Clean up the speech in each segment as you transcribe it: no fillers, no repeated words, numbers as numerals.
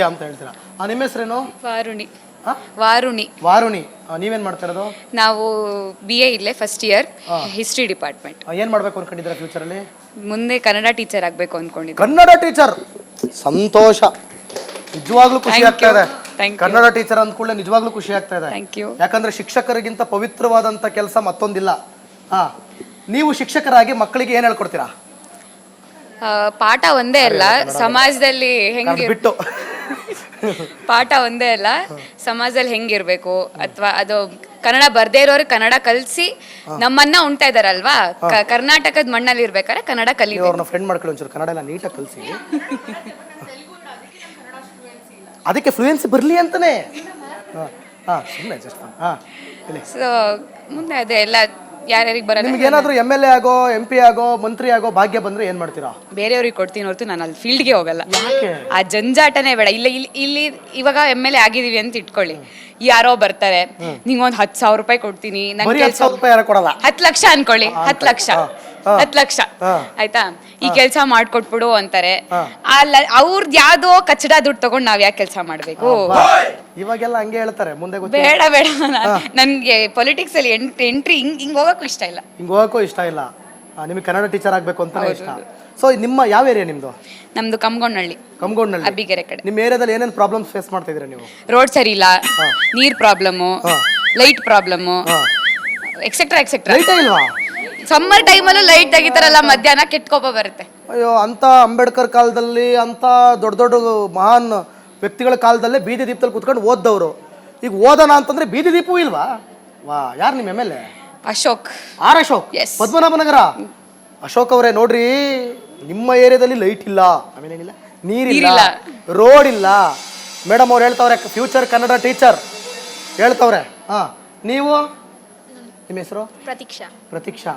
ಅಂತ ಹೇಳ್ತೀರಾ. ನಿಮ್ಮ ಹೆಸರೇನು? ವಾರುಣಿ. ವಾರುಣಿ. ವಾರುಣಿ. ನೀವೇನ್ ಮಾಡ್ತಾ ಇರೋದು? ನಾವು BA ಇಲ್ಲೇ ಫಸ್ಟ್ ಇಯರ್ ಹಿಸ್ಟ್ರಿ ಡಿಪಾರ್ಟ್ಮೆಂಟ್. ಏನ್ ಮಾಡ್ಬೇಕು ಅನ್ಕೊಂಡಿದ್ದೀರಾ ಫ್ಯೂಚರ್ ಅಲ್ಲಿ? ಮುಂದೆ ಕನ್ನಡ ಟೀಚರ್ ಆಗ್ಬೇಕು ಅನ್ಕೊಂಡಿದ್ದೀನಿ. ಕನ್ನಡ ಟೀಚರ್, ಸಂತೋಷ. ನಿಜವಾಗ್ಲೂ ಖುಷಿ ಆಗ್ತಾ ಇದೆ. ಕನ್ನಡ ಟೀಚರ್ ಅಂದ ಕೂಡಲೇ ನಿಜವಾಗ್ಲೂ ಖುಷಿ ಆಗ್ತಾ ಇದೆ. ಯಾಕಂದ್ರೆ ಶಿಕ್ಷಕರಿಗಿಂತ ಪವಿತ್ರವಾದಂತ ಕೆಲಸ ಮತ್ತೊಂದಿಲ್ಲ. ನೀವು ಶಿಕ್ಷಕರಾಗಿ ಮಕ್ಕಳಿಗೆ ಏನ್ ಹೇಳ್ಕೊಡ್ತೀರಾ? ಪಾಠ ಒಂದೇ ಅಲ್ಲ, ಸಮಾಜದಲ್ಲಿ ಹೆಂಗೆ ಬಿಟ್ಟು ಪಾಠ ಒಂದೇ ಅಲ್ಲ, ಸಮಾಜದಲ್ಲಿ ಹೆಂಗಿರ್ಬೇಕು ಅಥವಾ ಅದು ಕನ್ನಡ ಬರ್ದೇ ಇರೋರು ಕನ್ನಡ ಕಲಿಸಿ ನಮ್ಮನ್ನ ಉಣ್ತಾ ಇದಾರಲ್ವಾ, ಕರ್ನಾಟಕದ ಮಣ್ಣಲ್ಲಿ ಇರ್ಬೇಕಾದ್ರೆ ಕನ್ನಡ ಕಲಿಬೇಕು. ಅವ್ರನ್ನ ಫ್ರೆಂಡ್ ಮಾಡ್ಕೊಳ್ಳಿ ಒಂಚೂರು, ಕನ್ನಡ ಎಲ್ಲ ನೀಟಾಗಿ ಕಲಿಸಿ. ಅದಕ್ಕೆ ಫ್ಲೂಯೆನ್ಸಿ ಬರಲಿ ಅಂತಾನೆ. ಸೊ ಮುಂದೆ ಅದೇ ಎಲ್ಲ ಯಾರ್ಯಾರಿಗೆ ಬರಲ್ಲ. ನಿಮ್ಗೆ ಏನಾದ್ರು MLA ಆಗೋ MP ಆಗೋ ಮಂತ್ರಿ ಆಗೋ ಭಾಗ್ಯ ಬಂದ್ರೆ ಏನ್ ಮಾಡ್ತೀರಾ? ಬೇರೆಯವ್ರಿಗೆ ಕೊಡ್ತೀನಿ ಹೊರತು ನಾನು ಅಲ್ಲಿ ಫೀಲ್ಡ್ಗೆ ಹೋಗಲ್ಲ. ಆ ಜಂಜಾಟನೇ ಬೇಡ. ಇಲ್ಲಿ ಇವಾಗ MLA ಆಗಿದೀವಿ ಅಂತ ಇಟ್ಕೊಳ್ಳಿ, ಯಾರೋ ಬರ್ತಾರೆ, ನಿಂಗೊಂದು 10,000 ರೂಪಾಯಿ ಕೊಡ್ತೀನಿ, ನನ್ ಕೆಲಸ 10 ಲಕ್ಷ ಅನ್ಕೊಳ್ಳಿ, 10 ಲಕ್ಷ ಆಯ್ತಾ, ಈ ಕೆಲ್ಸ ಮಾಡ್ಕೊಟ್ಬಿಡು ಅಂತಾರೆ. ಅವ್ರದ್ದು ಯಾವ್ದೋ ಕಚ್ಚಡ ದುಡ್ಡು ತಗೊಂಡ್ ನಾವ್ ಯಾಕೆ ಕೆಲ್ಸ ಮಾಡ್ಬೇಕು? ಇವಾಗೆಲ್ಲ ಹಂಗೆ ಹೇಳ್ತಾರೆ. ಮುಂದೆ ಬೇಡ ನನ್ಗೆ ಪೊಲಿಟಿಕ್ಸ್ ಅಲ್ಲಿ ಎಂಟ್ರಿ ಹಿಂಗ್ ಹೋಗಕ್ಕೂ ಇಷ್ಟ ಇಲ್ಲ. ನಿಮಗೆ ಕನ್ನಡ ಟೀಚರ್ ಆಗ್ಬೇಕು ಅಂತ ಇಷ್ಟ. ಸೊ ನಿಮ್ಮ ಯಾವ ಏರಿಯಾ ನಿಮ್ದು? ನಮ್ದು ಕಮ್ಗೊಂಡ್ನಳ್ಳಿ, ಅಬ್ಬಿಗೆರೆ ಕಡೆ. ನಿಮ್ಮ ಏರಿಯಾದಲ್ಲಿ ಏನೇನು ಪ್ರಾಬ್ಲಮ್ಸ್ ಫೇಸ್ ಮಾಡ್ತಾ ಇದೀರಾ ನೀವು? ರೋಡ್ ಸರಿ ಇಲ್ಲ, ನೀರ್ problem, light problem, etcetera etcetera. ಇಲ್ವಾ? ಸಮ್ಮರ್ ಟೈಮಲ್ಲೂ ಲೈಟ್ ತೆಗಿತಾರಲ್ಲ, ಮಧ್ಯಾಹ್ನ ಕೆಟ್ಟ ಕೋಪ ಬರುತ್ತೆ. ಅಯ್ಯೋ, ಅಂತ ಅಂಬೇಡ್ಕರ್ ಕಾಲದಲ್ಲಿ ಅಂತ ದೊಡ್ಡ ದೊಡ್ಡ ಮಹಾನ್ ವ್ಯಕ್ತಿಗಳ ಕಾಲದಲ್ಲೇ ಬೀದಿ ದೀಪದಲ್ಲಿ ಕುತ್ಕೊಂಡು ಓದ್ದವರು ಈಗ ಓದೋಣ ಅಂತಂದ್ರೆ ಬೀದಿ ದೀಪವೂ ಇಲ್ವಾ? ವಾ, ಯಾರು ನಿಮ್ಮ MLA? ಅಶೋಕ್. ಅಶೋಕ್, ಪದ್ಮನಾಭನಗರ. ಅಶೋಕ್ ಅವರೇ, ನೋಡ್ರಿ, ನಿಮ್ಮ ಏರಿಯಾದಲ್ಲಿ ಲೈಟ್ ಇಲ್ಲ, ಆಮೇಲೆ ಏನಿಲ್ಲ, ನೀರಿಲ್ಲ, ರೋಡ್ ಇಲ್ಲ. ಮೇಡಮ್ ಅವ್ರು ಹೇಳ್ತಾವ್ರೆ ಫ್ಯೂಚರ್ ಕನ್ನಡ ಟೀಚರ್ ಹೇಳ್ತಾವ್ರೆ. ನೀವು ನಿಮ್ಮ ಹೆಸರು? ಪ್ರತೀಕ್ಷಾ. ಪ್ರತೀಕ್ಷಾ.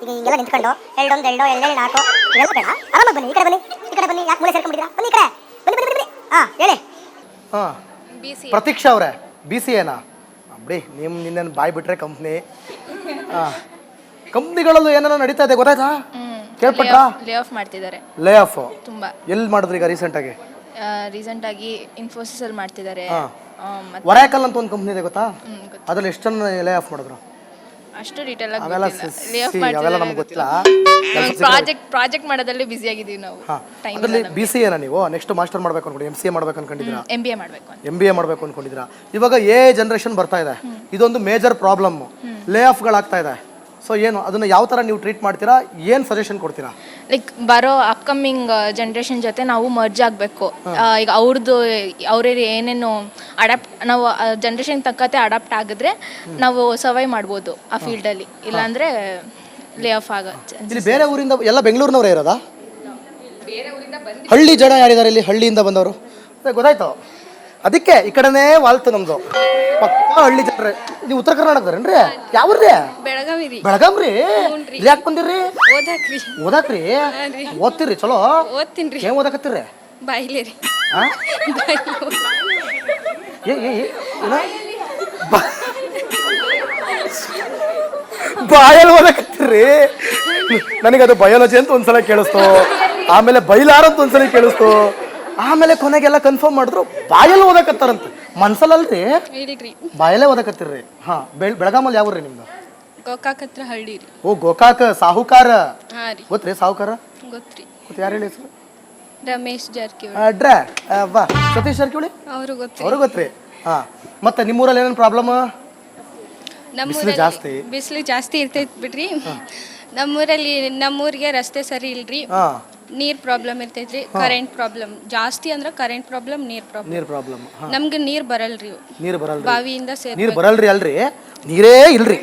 ಈಗ ಹಿಂಗೆಲ್ಲ ನಿಂತ್ಕೊಂಡು ಎರಡೊಂದು ಎರಡು ಎರಡೆರಡು ನಾಲ್ಕು ಇವೆಲ್ಲ ಬೇಡ, ಆರಾಮಾಗಿ ಬನ್ನಿ, ಈ ಕಡೆ ಬನ್ನಿ, ಈ ಕಡೆ ಬನ್ನಿ, ಯಾಕೆ ಮೂಲೆ ಸೇರ್ಕೊಂಡಿದ್ದೀರಾ? ಬನ್ನಿ ಈ ಕಡೆ, ಬನ್ನಿ ಬನ್ನಿ ಬನ್ನಿ. ಹೇಳಿ. ಪ್ರತೀಕ್ಷಾ ಅವರೇ, BCAನಾ? ಬಿಡಿ, ನಿನ್ನೇನು ಬಾಯ್ ಬಿಟ್ರೆ ಕಂಪ್ನಿಗಳಲ್ಲೂ ಏನೇನೋ ನಡೀತಾ ಇದೆ, ಗೊತ್ತಾಯ್ತಾ? ಕೇಳ್ಪಟ್ರಾ? ಲೇ ಆಫ್ ಮಾಡ್ತಿದ್ದಾರೆ. ಲೇ ಆಫ್ ತುಂಬಾ. ಎಲ್ಲಿ ಮಾಡಿದ್ರಿ ಈಗ ರೀಸೆಂಟ್ ಆಗಿ ಇನ್ಫೋಸಿಸ್ ಅಲ್ಲಿ ಮಾಡ್ತಿದ್ದಾರೆ. ವರಾಕಲ್ ಅಂತ ಒಂದು ಕಂಪ್ನಿ ಇದೆ, ಗೊತ್ತಾ? ಅದ್ರಲ್ಲಿ ಎಷ್ಟು ಜನ ಲೇ ಆಫ್ ಮಾಡಿದ್ರು? ಅಷ್ಟು ಡೀಟೇಲ್ ಆಗಿ ಲೇ ಆಫ್ ಮಾಡಿದ್ರೆ ನಮಗೆ ಗೊತ್ತಿಲ್ಲ. ಪ್ರಾಜೆಕ್ಟ್ ಮಾಡೋದ್ರಲ್ಲಿ ಬಿಸಿ ಆಗಿದ್ದೀವಿ ನಾವು. ಅದರಲ್ಲಿ BCAನಾ ನೀವು? ನೆಕ್ಸ್ಟ್ ಮಾಸ್ಟರ್ ಮಾಡ್ಬೇಕು ಅನ್ಕೊಂಡು MCA ಮಾಡ್ಬೇಕು ಅನ್ಕೊಂಡಿದ್ದೀರಾ? MBA ಮಾಡ್ಬೇಕು ಅನ್ಕೊಂಡಿದ್ದೀರಾ? ಇವಾಗ ಜನರೇಷನ್ ಬರ್ತಾ ಇದೆ, ಇದೊಂದು ಮೇಜರ್ ಪ್ರಾಬ್ಲಮ್. ಲೇ ಆಫ್ಗಳಾಗ್ತಾ ಇದೆ. ಸೊ ಏನು ಅದನ್ನ ಯಾವ ಥರ ನೀವು ಟ್ರೀಟ್ ಮಾಡ್ತೀರಾ? ಏನು ಸಜೆಷನ್ ಕೊಡ್ತೀರಾ? ಲೈಕ್ ಬರೋ ಅಪ್ಕಮಿಂಗ್ ಜನ್ರೇಷನ್ ಜೊತೆ ನಾವು ಮರ್ಜ್ ಆಗಬೇಕು. ಈಗ ಅವ್ರೇ ಏನೇನು ನಾವು ಜನ್ರೇಷನ್ ತಕ್ಕಂತೆ ಅಡಾಪ್ಟ್ ಆಗಿದ್ರೆ ನಾವು ಸರ್ವೈವ್ ಮಾಡ್ಬೋದು ಆ ಫೀಲ್ಡಲ್ಲಿ. ಇಲ್ಲಾಂದರೆ ಲೇ ಆಫ್ ಆಗುತ್ತೆ. ಇಲ್ಲಿ ಬೇರೆ ಊರಿಂದ ಎಲ್ಲ ಬೆಂಗಳೂರಿನವರೇ ಇರೋದಾ? ಹಳ್ಳಿ ಜನ ಯಾರಿದ್ದಾರೆ ಇಲ್ಲಿ? ಹಳ್ಳಿಯಿಂದ ಬಂದವರು ಗೊತ್ತಾಯ್ತು. ಅದಕ್ಕೆ ಈ ಕಡೆನೇ ವಾಲ್ತು ನಮ್ದು ಪಕ್ಕ ಹಳ್ಳಿ ಜನರೇ. ನೀವು ಉತ್ತರ ಕರ್ನಾಟಕದರೇನ್ರಿ? ಯಾವ್ರಿ? ಬೆಳಗಾವ್ರಿ. ಯಾಕೆ ಬಂದಿರ್ರಿ? ಓದಾಕ್ರಿ? ಓದ್ತಿರ್ರಿ? ಚಲೋ ಏನ್ ಓದಾಕತ್ತೀರಿ? ಬಾಯಲ್ಲಿ ಓದಾಕತ್ತೀರ್ರಿ? ನನಗದು ಬಯಾಲಜಿ ಅಂತ ಒಂದ್ಸಲ ಕೇಳಿಸ್ತು, ಆಮೇಲೆ ಬೈಲಾರ ಅಂತ ಒಂದ್ಸಲ ಕೇಳಿಸ್ತು, ಆಮೇಲೆ ಕೊನೆಗೆಲ್ಲ ಕನ್ಫರ್ಮ್ ಮಾಡಿದ್ರು ಬಾಯಲ್ಲಿ ಓದಕತ್ತಾರಂತ. ಮನ್ಸಲ್ಲಲ್ರಿ, ಬಾಯಲ್ಲೇ ಓದಕತ್ತಿರ್ರಿ. ಬೆಳಗಾಮಲ್ಲಿ ಯಾವ್ರಿ ನಿಮ್ದು? ಗೋಕಾಕ್ ಹತ್ರ ಹಳ್ಳಿ ರೀ. ಓ, ಗೋಕಾಕ್. ಸಾಹುಕಾರ ಗೊತ್ತ್ರಿ? ಸಾಹುಕಾರ ಗೊತ್ತ್ರಿ? ಯಾರು ಹೇಳಿ ಹೆಸರು? ರಮೇಶ್ ಜಾರಕಿಹೊಳಿ. ಸತೀಶ್ ಜಾರಕಿಹೊಳಿ ಅವರು ಗೊತ್ತ್ರಿ? ಮತ್ತೆ ನಿಮ್ಮೂರಲ್ಲಿ ಏನೇನು ಪ್ರಾಬ್ಲಮ್? ಬಿಸಿಲು ಜಾಸ್ತಿ ಇರ್ತೈತಿ ಬಿಡ್ರಿ. ನಮ್ಮೂರಿಗೆ ರಸ್ತೆ ಸರಿ ಇಲ್ರಿ, ನೀರ್ ಪ್ರಾಬ್ಲಮ್ ಇರ್ತೈತ್ರಿ, ಕರೆಂಟ್ ಪ್ರಾಬ್ಲಮ್ ಜಾಸ್ತಿ. ಅಂದ್ರೆ ಕರೆಂಟ್ ಪ್ರಾಬ್ಲಮ್, ನೀರ್ ಪ್ರಾಬ್ಲಮ್. ನಮ್ಗೆ ನೀರ್ ಬರಲ್ರಿ, ಬಾವಿಯಿಂದ ನೀರ್ ಬರಲ್ರಿ. ಅಲ್ರಿ, ನೀರೇ ಇಲ್ರಿ.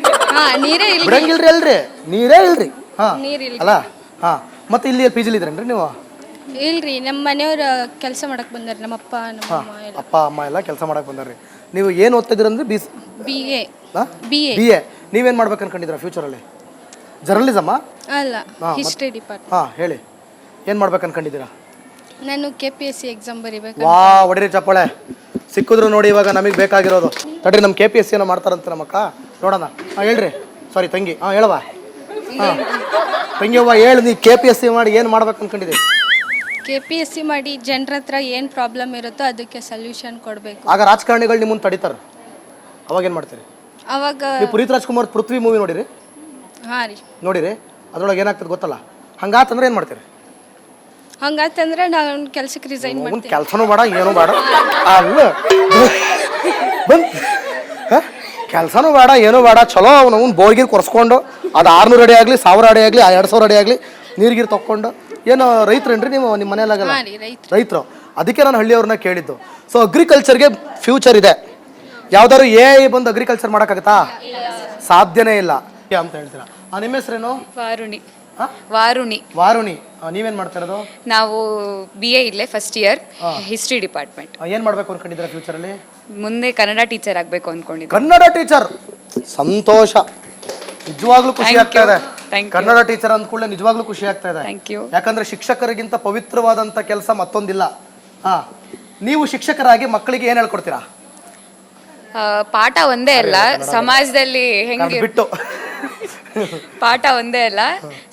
ನೀರೇ ಬಿಡಂಗಿಲ್ರಿ ಅಲ್ರಿ, ನೀರೇ ಇಲ್ರಿ. ಅಲ್ಲ, ಮತ್ತೆ ಇಲ್ಲಿ PG ಇದ್ರೇನ್ರಿ ನೀವು? ಇಲ್ರಿ, ನಮ್ಮ ಮನೆಯವ್ರ ಕೆಲಸ ಮಾಡಕ್ ಬಂದಾರ. ನಮ್ಮ ಅಪ್ಪ ಅಮ್ಮ ಎಲ್ಲ ಕೆಲಸ ಮಾಡಕ್ ಬಂದಾರ್ರಿ. ನೀವು ಏನ್ ಓದ್ತಾ ಇದ್ರಂದ್ರೆ? BA. ನೀವೇನ್ ಮಾಡ್ಬೇಕು ಅನ್ಕೊಂಡಿದ್ರ ಫ್ಯೂಚರ್ ಅಲ್ಲಿ? ಜರ್ನಲಿಸಮ್ ಅಲ್ಲ, ಹಿಸ್ಟ್ರಿ ಡಿಪಾರ್ಟ್ಮೆಂಟ್. ಹೇಳಿ, ಏನ್ ಮಾಡ್ಬೇಕು ಅನ್ಕೊಂಡಿದ್ದೀರಾ? ನಾನು KPSC ಎಕ್ಸಾಮ್ ಬರಿಬೇಕು. ವಾ, ಹೊಡಿರಿ ಚಪ್ಪಾಳೆ. ಸಿಕ್ಕಿದ್ರು ನೋಡಿ ಇವಾಗ ನಮಗೆ ಬೇಕಾಗಿರೋದು. ತಡ್ರಿ, ನಮ್ಮ KPSC ಏನೋ ಮಾಡ್ತಾರಂತ ನಮ್ಮಕ್ಕ, ನೋಡೋಣ. ಹೇಳ್ರಿ. ಸಾರಿ ತಂಗಿ, ಹೇಳವಾ? ತಂಗಿ ಅವ್ವ ಹೇಳು, ನೀ KPSC ಮಾಡಿ ಏನು ಮಾಡ್ಬೇಕು ಅನ್ಕೊಂಡಿದ್ದೀವಿ? KPSC ಮಾಡಿ ಜನರ ಹತ್ರ ಏನು ಪ್ರಾಬ್ಲಮ್ ಇರುತ್ತೋ ಅದಕ್ಕೆ ಸೊಲ್ಯೂಷನ್ ಕೊಡಬೇಕು. ಆಗ ರಾಜಕಾರಣಿಗಳು ನಿಮ್ಮನ್ನು ತಡಿತಾರೆ, ಅವಾಗ ಏನು ಮಾಡ್ತೀರಿ? ಅವಾಗ ನೀವು ಪುನೀತ್ ರಾಜ್ಕುಮಾರ್ ಪೃಥ್ವಿ ಮೂವಿ ನೋಡಿರಿ? ಹಾಂ ರೀ, ನೋಡಿರಿ, ಅದ್ರೊಳಗೆ ಏನಾಗ್ತದೆ ಗೊತ್ತಲ್ಲ? ಹಂಗಾತಂದ್ರೆ ಏನು ಮಾಡ್ತೀರಿ? ಹಂಗಾತಂದ್ರೆ ನಾನು ಕೆಲ್ಸಕ್ಕೆ ರಿಸೈನ್ ಮಾಡ್ತೀನಿ. ಕೆಲಸನೂ ಬೇಡ ಏನೂ ಬೇಡ ಅಲ್ಲ ಕೆಲಸನೂ ಬೇಡ ಏನೂ ಬೇಡ, ಚಲೋ ಅವ್ನು ಬೋರ್ಗಿರ್ ಕೊರ್ಸ್ಕೊಂಡು ಅದು 600 ಅಡಿ ಆಗಲಿ 1000 ಅಡಿ ಆಗಲಿ 2000 ಅಡಿ ಆಗಲಿ ನೀರ್ಗೀರು ತೊಗೊಂಡು. ಏನು ರೈತರೇನ್ರಿ ನೀವು? ನಿಮ್ಮ ಮನೆಯಲ್ಲಾಗಲ್ಲ ಹಾಂ ರೀ, ರೈತರು. ಅದಕ್ಕೆ ನಾನು ಹಳ್ಳಿಯವ್ರನ್ನ ಕೇಳಿದ್ದು. ಸೊ ಅಗ್ರಿಕಲ್ಚರ್ಗೆ ಫ್ಯೂಚರ್ ಇದೆ. ಯಾವ್ದಾದ್ರು ಬಂದು ಅಗ್ರಿಕಲ್ಚರ್ ಮಾಡೋಕ್ಕಾಗತ್ತಾ? ಸಾಧ್ಯನೇ ಇಲ್ಲ ಅಂತ ಹೇಳ್ತೀರಾ. ನಿಮ್ಮ ಹೆಸರೇನು? ವಾರುಣಿ. ವಾರುಣಿ. ವಾರುಣಿ. ನೀವೇನ್ ಮಾಡ್ತಾ ಇರೋದು? ನಾವು BA ಇಲ್ಲೇ ಫಸ್ಟ್ ಇಯರ್, ಹಿಸ್ಟ್ರಿ ಡಿಪಾರ್ಟ್ಮೆಂಟ್. ಏನ್ ಮಾಡ್ಬೇಕು ಅನ್ಕೊಂಡಿದ್ದೀರಾ ಫ್ಯೂಚರಲ್ಲಿ? ಮುಂದೆ ಕನ್ನಡ ಟೀಚರ್ ಆಗಬೇಕು ಅನ್ಕೊಂಡಿದ್ದೆ. ಕನ್ನಡ ಟೀಚರ್, ಸಂತೋಷ. ನಿಜವಾಗ್ಲೂ ಖುಷಿ ಆಗ್ತಾ ಇದೆ. ಕನ್ನಡ ಟೀಚರ್ ಅಂದ ಕೂಡಲೇ ನಿಜವಾಗ್ಲೂ ಖುಷಿ ಆಗ್ತಾ ಇದೆ. Thank you. ಯಾಕಂದ್ರೆ ಶಿಕ್ಷಕರಿಗಿಂತ ಪವಿತ್ರವಾದಂತ ಕೆಲಸ ಮತ್ತೊಂದಿಲ್ಲ. ನೀವು ಶಿಕ್ಷಕರಾಗಿ ಮಕ್ಕಳಿಗೆ ಏನ್ ಹೇಳ್ಕೊಡ್ತೀರಾ? ಪಾಠ ಒಂದೇ ಅಲ್ಲ, ಸಮಾಜದಲ್ಲಿ ಹೆಂಗೆ ಬಿಟ್ಟು ಪಾಠ ಒಂದೇ ಅಲ್ಲ,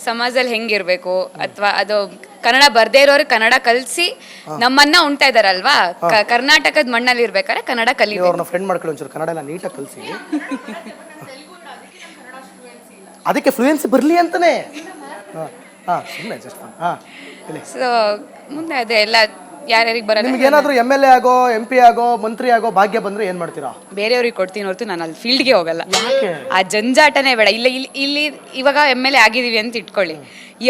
ಸಮಾಜದಲ್ಲಿ ಹೆಂಗಿರ್ಬೇಕು, ಅಥವಾ ಅದು ಕನ್ನಡ ಬರ್ದೇ ಇರೋರು ಕನ್ನಡ ಕಲಿಸಿ ನಮ್ಮನ್ನ ಉಣ್ತಾ ಇದಾರಲ್ವಾ, ಕರ್ನಾಟಕದ ಮಣ್ಣಲ್ಲಿ ಇರ್ಬೇಕಾದ್ರೆ ಕನ್ನಡ ಕಲಿಬೇಕು. ಅವ್ರನ್ನ ಫ್ರೆಂಡ್ ಮಾಡ್ಕೊಳ್ಳಿ ಒಂಚೂರು, ಕನ್ನಡ ಎಲ್ಲ ನೀಟಾಗಿ ಕಲಿಸಿ. ಅದಕ್ಕೆ ಫ್ಲೂಯೆನ್ಸಿ ಬರಲಿ ಅಂತಾನೆ. ಸುಮ್ಮನೆ ಜಸ್ಟ್ ಸೊ ಮುಂದೆ ಅದೇ ಎಲ್ಲ ಯಾರ್ಯಾರಿಗೆ ಬರಲ್ಲ. ನಿಮ್ಗೆ ಏನಾದರೂ MLA ಆಗೋ MP ಆಗೋ ಮಂತ್ರಿ ಆಗೋ ಭಾಗ್ಯ ಬಂದ್ರೆ ಏನ್ ಮಾಡ್ತೀರಾ? ಬೇರೆಯವ್ರಿಗೆ ಕೊಡ್ತೀನಿ ಹೊರತು ನಾನು ಅಲ್ಲಿ ಫೀಲ್ಡ್ಗೆ ಹೋಗಲ್ಲ. ಆ ಜಂಜಾಟನೇ ಬೇಡ. ಇಲ್ಲಿ ಇವಾಗ MLA ಆಗಿದೀವಿ ಅಂತ ಇಟ್ಕೊಳ್ಳಿ,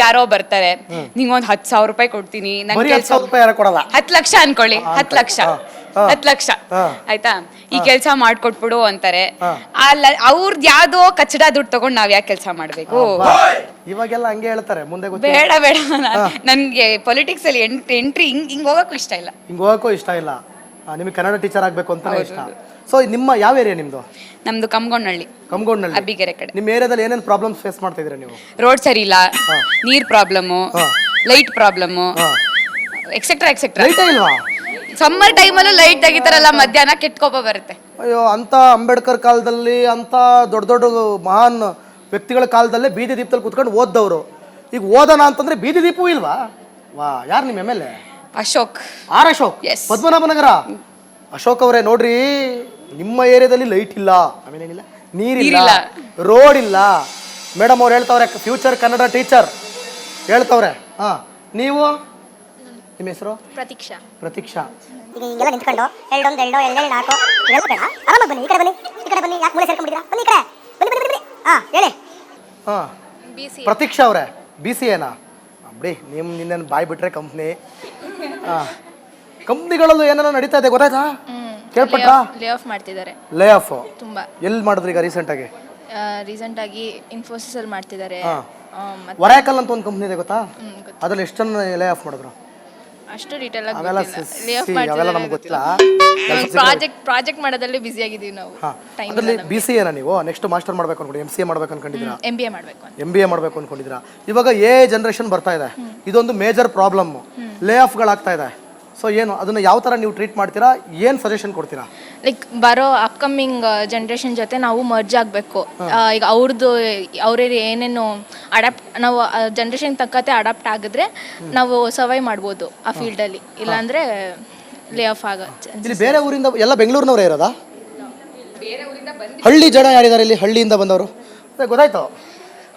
ಯಾರೋ ಬರ್ತಾರೆ, ನಿಂಗೊಂದು 10,000 ರೂಪಾಯಿ ಕೊಡ್ತೀನಿ, ನನ್ ಕೆಲ್ಸ 10 ಲಕ್ಷ ಅನ್ಕೊಳ್ಳಿ, 10 ಲಕ್ಷ ಆಯ್ತಾ, ಈ ಕೆಲ್ಸ ಮಾಡ್ಕೊಟ್ಬಿಡು ಅಂತಾರೆ. ಅವ್ರದ್ದು ಯಾವ್ದೋ ಕಚ್ಚಡ ದುಡ್ಡು ತಗೊಂಡ್ ನಾವ್ ಯಾಕೆ ಕೆಲ್ಸ ಮಾಡ್ಬೇಕು? ಇವಾಗೆಲ್ಲ ಹಂಗೆ ಹೇಳ್ತಾರೆ. ಮುಂದೆ ಬೇಡ ನನ್ಗೆ ಪೊಲಿಟಿಕ್ಸ್ ಅಲ್ಲಿ ಎಂಟ್ರಿ ಹಿಂಗ್ ಹೋಗಕ್ಕೂ ಇಷ್ಟ ಇಲ್ಲ. ನಿಮಗೆ ಕನ್ನಡ ಟೀಚರ್ ಆಗ್ಬೇಕು ಅಂತಾನೆ ಇಷ್ಟ. ಸೊ ನಿಮ್ಮ ಯಾವ ಏರಿಯಾ ನಿಮ್ದು? ನಮ್ದು ಕಮ್ಗೊಂಡ್ನಳ್ಳಿ, ಅಬ್ಬಿಗೆರೆ ಕಡೆ. ನಿಮ್ಮ ಏರಿಯಾದಲ್ಲಿ ಏನೇನು ಪ್ರಾಬ್ಲಮ್ಸ್ ಫೇಸ್ ಮಾಡ್ತಾ ಇದ್ದೀರಾ ನೀವು? ರೋಡ್ ಸರಿ ಇಲ್ಲ, ನೀರ್ problem, light problem, etcetera etcetera. ಲೈಟೇ ಇಲ್ವಾ? ಸಮ್ಮರ್ ಟೈಮಲ್ಲೂ ಲೈಟ್ ತೆಗಿತಾರಲ್ಲ, ಮಧ್ಯಾಹ್ನ ಕೆಟ್ಕೋಪ ಬರುತ್ತೆ. ಅಯ್ಯೋ, ಅಂತ ಅಂಬೇಡ್ಕರ್ ಕಾಲದಲ್ಲಿ ಅಂತ ದೊಡ್ಡ ದೊಡ್ಡ ಮಹಾನ್ ವ್ಯಕ್ತಿಗಳ ಕಾಲದಲ್ಲೇ ಬೀದಿ ದೀಪದಲ್ಲಿ ಕುತ್ಕೊಂಡು ಓದ್ದವರು ಈಗ ಓದೋಣ ಅಂತಂದ್ರೆ ಬೀದಿ ದೀಪವೂ ಇಲ್ವಾ? ವಾ, ಯಾರು ನಿಮ್ಮ MLA? ಅಶೋಕ್. ಅಶೋಕ್, ಪದ್ಮನಾಭನಗರ. ಅಶೋಕ್ ಅವರೇ, ನೋಡ್ರಿ, ನಿಮ್ಮ ಏರಿಯಾದಲ್ಲಿ ಲೈಟ್ ಇಲ್ಲ, ಆಮೇಲೆ ಏನಿಲ್ಲ, ನೀರಿಲ್ಲ, ರೋಡ್ ಇಲ್ಲ. ಮೇಡಮ್ ಅವ್ರು ಹೇಳ್ತಾವ್ರೆ ಫ್ಯೂಚರ್ ಕನ್ನಡ ಟೀಚರ್ ಹೇಳ್ತಾವ್ರೆ. ನೀವು ನಿಮ್ಮ ಹೆಸರು? ಪ್ರತೀಕ್ಷಾ. ಪ್ರತೀಕ್ಷಾ. ಈಗ ಹಿಂಗೆಲ್ಲ ನಿಂತ್ಕೊಂಡು ಎರಡೊಂದು ಎರಡು ಎರಡೆರಡು ನಾಲ್ಕು ಇವೆಲ್ಲ ಬೇಡ, ಆರಾಮಾಗಿ ಬನ್ನಿ. ಈ ಕಡೆ ಬನ್ನಿ, ಈ ಕಡೆ ಬನ್ನಿ. ಯಾಕೆ ಮೂಲೆ ಸೇರ್ಕೊಂಡ್ಬಿಟ್ಟಿರಾ? ಬನ್ನಿ ಈ ಕಡೆ, ಬನ್ನಿ ಬನ್ನಿ ಬನ್ನಿ. ಹೇಳಿ. ಪ್ರತೀಕ್ಷಾ ಅವರೇ, BCAನಾ? ಬಿಡಿ, ನಿನ್ನೇನು ಬಾಯ್ ಬಿಟ್ರೆ ಕಂಪ್ನಿ. ಕಂಪ್ನಿಗಳಲ್ಲೂ ಏನೇನೋ ನಡೀತಾ ಇದೆ ಗೊತ್ತಾಯ್ತಾ? ಕೇಳ್ಪಟ್ರಾ? ಲೇ ಆಫ್ ಮಾಡ್ತಿದ್ದಾರೆ. ಲೇ ಆಫ್ ತುಂಬಾ. ಎಲ್ಲಿ ಮಾಡಿದ್ರಿ ಈಗ ರೀಸೆಂಟ್ ಆಗಿ ಇನ್ಫೋಸಿಸ್ ಅಲ್ಲಿ ಮಾಡ್ತಿದ್ದಾರೆ. ವರಾಕಲ್ ಅಂತ ಒಂದು ಕಂಪ್ನಿ ಇದೆ ಗೊತ್ತಾ? ಅದ್ರಲ್ಲಿ ಎಷ್ಟು ಜನ ಲೇ ಆಫ್ ಮಾಡಿದ್ರು? ಅಷ್ಟು ಡೀಟೇಲ್ ಆಗಿ ಅವೆಲ್ಲ ನಮ್ಗೆ ಗೊತ್ತಿಲ್ಲ. ಪ್ರಾಜೆಕ್ಟ್ ಮಾಡೋದ್ರಲ್ಲಿ ಬಿಸಿ ಆಗಿದ್ದೀವಿ ನಾವು. ಅದರಲ್ಲಿ BCAನಾ ನೀವು? ನೆಕ್ಸ್ಟ್ ಮಾಸ್ಟರ್ ಮಾಡ್ಬೇಕು ಅನ್ಕೊಂಡು MCA ಮಾಡ್ಬೇಕು ಅನ್ಕೊಂಡಿದ್ದೀರಾ? MBA ಮಾಡ್ಬೇಕು ಅನ್ಕೊಂಡಿದ್ದೀರಾ? ಇವಾಗ ಜನರೇಷನ್ ಬರ್ತಾ ಇದೆ, ಇದೊಂದು ಮೇಜರ್ ಪ್ರಾಬ್ಲಮ್. ಲೇ ಆಫ್ಗಳಾಗ್ತಾ ಇದೆ. ಸೊ ಏನು ಅದನ್ನ ಯಾವ ಥರ ನೀವು ಟ್ರೀಟ್ ಮಾಡ್ತೀರಾ? ಏನು ಸಜೆಷನ್ ಕೊಡ್ತೀರಾ? ಲೈಕ್ ಬರೋ ಅಪ್ಕಮಿಂಗ್ ಜನ್ರೇಷನ್ ಜೊತೆ ನಾವು ಮರ್ಜ್ ಆಗಬೇಕು. ಈಗ ಅವ್ರೇ ಏನೇನು ನಾವು ಜನ್ರೇಷನ್ ತಕ್ಕಂತೆ ಅಡಾಪ್ಟ್ ಆಗಿದ್ರೆ ನಾವು ಸರ್ವೈವ್ ಮಾಡ್ಬೋದು ಆ ಫೀಲ್ಡಲ್ಲಿ. ಇಲ್ಲಾಂದರೆ ಲೇ ಆಫ್ ಆಗುತ್ತೆ. ಇಲ್ಲಿ ಬೇರೆ ಊರಿಂದ ಎಲ್ಲ ಬೆಂಗಳೂರಿನವರೇ ಇರೋದಾ? ಹಳ್ಳಿ ಜನ ಯಾರಿದ್ದಾರೆ ಇಲ್ಲಿ? ಹಳ್ಳಿಯಿಂದ ಬಂದವರು ಗೊತ್ತಾಯ್ತು.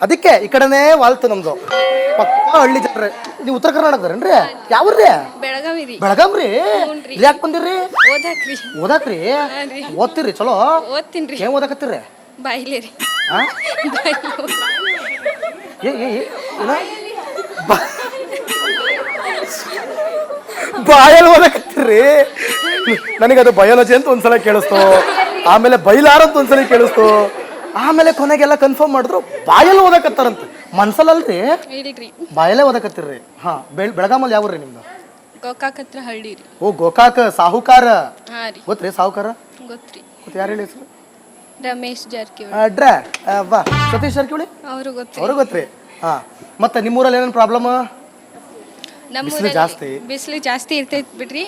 ಅದಕ್ಕೆ ಈ ಕಡೆನೇ ವಾಲ್ತು ನಮ್ದು ಪಕ್ಕ ಹಳ್ಳಿ ಜನರೇ. ನೀವು ಉತ್ತರ ಕರ್ನಾಟಕದವ್ರೇನ್ರಿ? ಯಾವ್ರಿ? ಬೆಳಗಾವಿ. ಯಾಕೆ ಬಂದಿರ್ರಿ? ಓದಾಕ್ರಿ. ಓದ್ತಿರ್ರಿ? ಚಲೋ ಓದ್ತೀನಿ. ಏನ್ ಓದಾಕತ್ತೀರಿ? ಬಾಯಿಲೇರಿ. ಬಾಯಲ್ಲಿ ಓದಾಕತ್ತೀರಿ? ನನಗದು ಬಯಾಲಜಿ ಅಂತ ಒಂದ್ಸಲ ಕೇಳಿಸ್ತು, ಆಮೇಲೆ ಬೈಲಾರ ಅಂತ ಒಂದ್ಸಲ ಕೇಳಿಸ್ತು, ಆಮೇಲೆ ಕೊನೆಗೆಲ್ಲ ಕನ್ಫರ್ಮ್ ಮಾಡಿದ್ರು ಬಾಯಲ್ಲಿ ಓದಕತ್ತಾರಂತ. ಮನ್ಸಲ್ಲಲ್ರಿ, ಬಾಯಲ್ಲೇ ಓದಕತ್ತಿರ್ರಿ. ಬೆಳಗಾಮಲ್ಲಿ ಯಾವ್ರಿ ನಿಮ್ದು? ಗೋಕಾಕ್ ಹತ್ರ ಹಳ್ಳಿ ರೀ. ಓ, ಗೋಕಾಕ್. ಸಾಹುಕಾರ ಗೊತ್ತ್ರಿ? ಸಾಹುಕಾರ ಗೊತ್ತ್ರಿ. ಯಾರು ಹೇಳಿ ಹೆಸರು? ರಮೇಶ್ ಜಾರಕಿಹೊಳಿ. ಸತೀಶ್ ಜಾರಕಿಹೊಳಿ ಅವರು ಗೊತ್ತ್ರಿ. ಮತ್ತೆ ನಿಮ್ಮೂರಲ್ಲಿ ಏನೇನು ಪ್ರಾಬ್ಲಮ್? ಬಿಸಿಲು ಜಾಸ್ತಿ ಇರ್ತೈತಿ ಬಿಡ್ರಿ.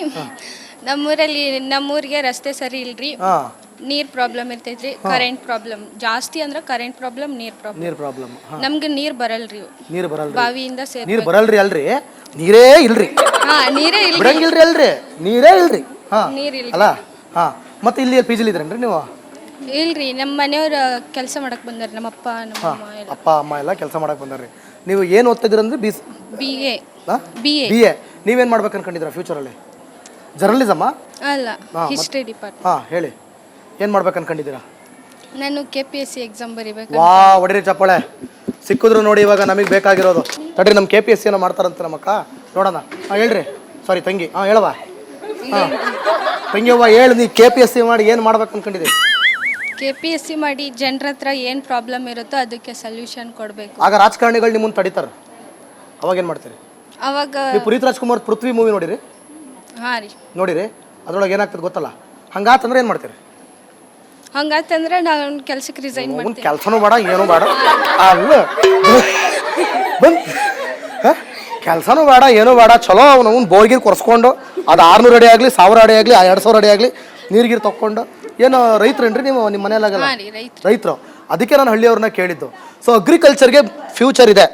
ನಮ್ಮೂರಿಗೆ ರಸ್ತೆ ಸರಿ ಇಲ್ರಿ, ನೀರ್ ಪ್ರಾಬ್ಲಮ್ ಇರ್ತೈತ್ರಿ, ಕರೆಂಟ್ ಪ್ರಾಬ್ಲಮ್ ಜಾಸ್ತಿ ಅಂದ್ರೆ ಕರೆಂಟ್ ಪ್ರಾಬ್ಲಮ್, ನೀರ್ ಪ್ರಾಬ್ಲಮ್. ನೀರು ಪ್ರಾಬ್ಲಮ್. ನಮ್ಗೆ ನೀರ್ ಬರಲ್ರಿ, ನೀರು ಬರಲ್ರಿ. ಬಾವಿಯಿಂದ ಸೇರ್ ನೀರು ಬರಲ್ರಿ ಅಲ್ರಿ, ನೀರೇ ಇಲ್ರಿ. ಹಾ ನೀರೇ ಇಲ್ಲ, ಬಿಡಂಗಿಲ್ರಿ ಅಲ್ರಿ, ನೀರೇ ಇಲ್ರಿ. ಹಾ ನೀರ್ ಇಲ್ಲ. ಅಲ್ಲ ಹಾ. ಮತ್ತೆ ಇಲ್ಲಿ ಪಿ ಜಿಲಿ ಇದ್ರೇನ್ರಿ ನೀವು? ಇಲ್ರಿ, ನಮ್ಮ ಮನೆಯವ್ರ ಕೆಲಸ ಮಾಡಕ್ ಬಂದಾರ, ನಮ್ಮ ಅಪ್ಪ ನಮ್ಮ ಅಮ್ಮ ಎಲ್ಲ. ಅಪ್ಪ ಅಮ್ಮ ಎಲ್ಲ ಕೆಲಸ ಮಾಡಕ್ ಬಂದಾರ್ರಿ. ನೀವು ಏನು ಓದ್ತಾ ಇದ್ರಂದ್ರೆ BA. B A. ನೀವೇನು ಮಾಡ್ಬೇಕು ಅನ್ಕೊಂಡಿದ್ದೀರಾ ಫ್ಯೂಚರಲ್ಲಿ? ಜರ್ನಲಿಸಮಾ? ಅಲ್ಲ, ಹಿಸ್ಟ್ರಿ ಡಿಪಾರ್ಟ್ಮೆಂಟ್. ಹಾಂ ಹೇಳಿ, ಏನು ಮಾಡ್ಬೇಕು ಅನ್ಕೊಂಡಿದ್ದೀರಾ? ನಾನು KPSC ಎಕ್ಸಾಮ್ ಬರಿಬೇಕು. ವಾ ಹೊಡಿರಿ ಚಪ್ಪಾಳೆ, ಸಿಕ್ಕಿದ್ರು ನೋಡಿ ಇವಾಗ ನಮಗೆ ಬೇಕಾಗಿರೋದು. ತಡ್ರಿ, ನಮ್ಮ KPSC ಏನೋ ಮಾಡ್ತಾರಂತ ನಮ್ಮಕ್ಕ, ನೋಡೋಣ. ಹಾಂ ಹೇಳ್ರಿ, ಸಾರಿ ತಂಗಿ. ಹಾಂ ಹೇಳವ. ಹಾಂ ತಂಗಿ ಅವ್ವ ಹೇಳಿ, ನೀ KPSC ಮಾಡಿ ಏನು ಮಾಡ್ಬೇಕು ಅನ್ಕೊಂಡಿದ್ದೀರಿ? KPSC ಮಾಡಿ ಜನರ ಹತ್ರ ಏನು ಪ್ರಾಬ್ಲಮ್ ಇರುತ್ತೋ ಅದಕ್ಕೆ ಸೊಲ್ಯೂಷನ್ ಕೊಡಬೇಕು. ಆಗ ರಾಜಕಾರಣಿಗಳು ನಿಮ್ಮನ್ನು ತಡಿತಾರೆ, ಅವಾಗ ಏನು ಮಾಡ್ತೀರಿ? ಅವಾಗ ನೀವು ಪುನೀತ್ ರಾಜ್ಕುಮಾರ್ ಪೃಥ್ವಿ ಮೂವಿ ನೋಡಿರಿ? ಹಾಂ ರೀ, ನೋಡಿರಿ, ಅದ್ರೊಳಗೆ ಏನಾಗ್ತದೆ ಗೊತ್ತಲ್ಲ? ಹಂಗಾತಂದ್ರೆ ಏನು ಮಾಡ್ತೀರಿ? ಹಂಗಾತಂದ್ರೆ ನಾನು ಕೆಲ್ಸಕ್ಕೆ ರಿಸೈನ್ ಮಾಡ್ತೀನಿ. ಕೆಲಸನೂ ಬೇಡ ಏನೂ ಬೇಡ ಅಲ್ಲ, ಕೆಲಸನೂ ಬೇಡ ಏನೂ ಬೇಡ, ಚಲೋ ಅವ್ನು ಬೋರ್ಗಿರ್ ಕೊರ್ಸ್ಕೊಂಡು ಅದು 600 ಅಡಿ ಆಗಲಿ, 1000 ಅಡಿ ಆಗಲಿ, 2000 ಅಡಿ ಆಗಲಿ ನೀರ್ಗೀರು ತೊಗೊಂಡು. ಏನು ರೈತರೇನ್ರಿ ನೀವು? ನಿಮ್ಮ ಮನೆಯಲ್ಲಾಗಲ್ಲ ಹಾಂ ರೀ, ರೈತರು. ಅದಕ್ಕೆ ನಾನು ಹಳ್ಳಿಯವ್ರನ್ನ ಕೇಳಿದ್ದು. ಸೊ ಅಗ್ರಿಕಲ್ಚರ್ಗೆ ಫ್ಯೂಚರ್ ಇದೆ.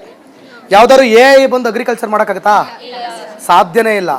ಯಾವ್ದಾದ್ರು ಬಂದು ಅಗ್ರಿಕಲ್ಚರ್ ಮಾಡೋಕ್ಕಾಗತ್ತಾ? ಸಾಧ್ಯನೇ ಇಲ್ಲ.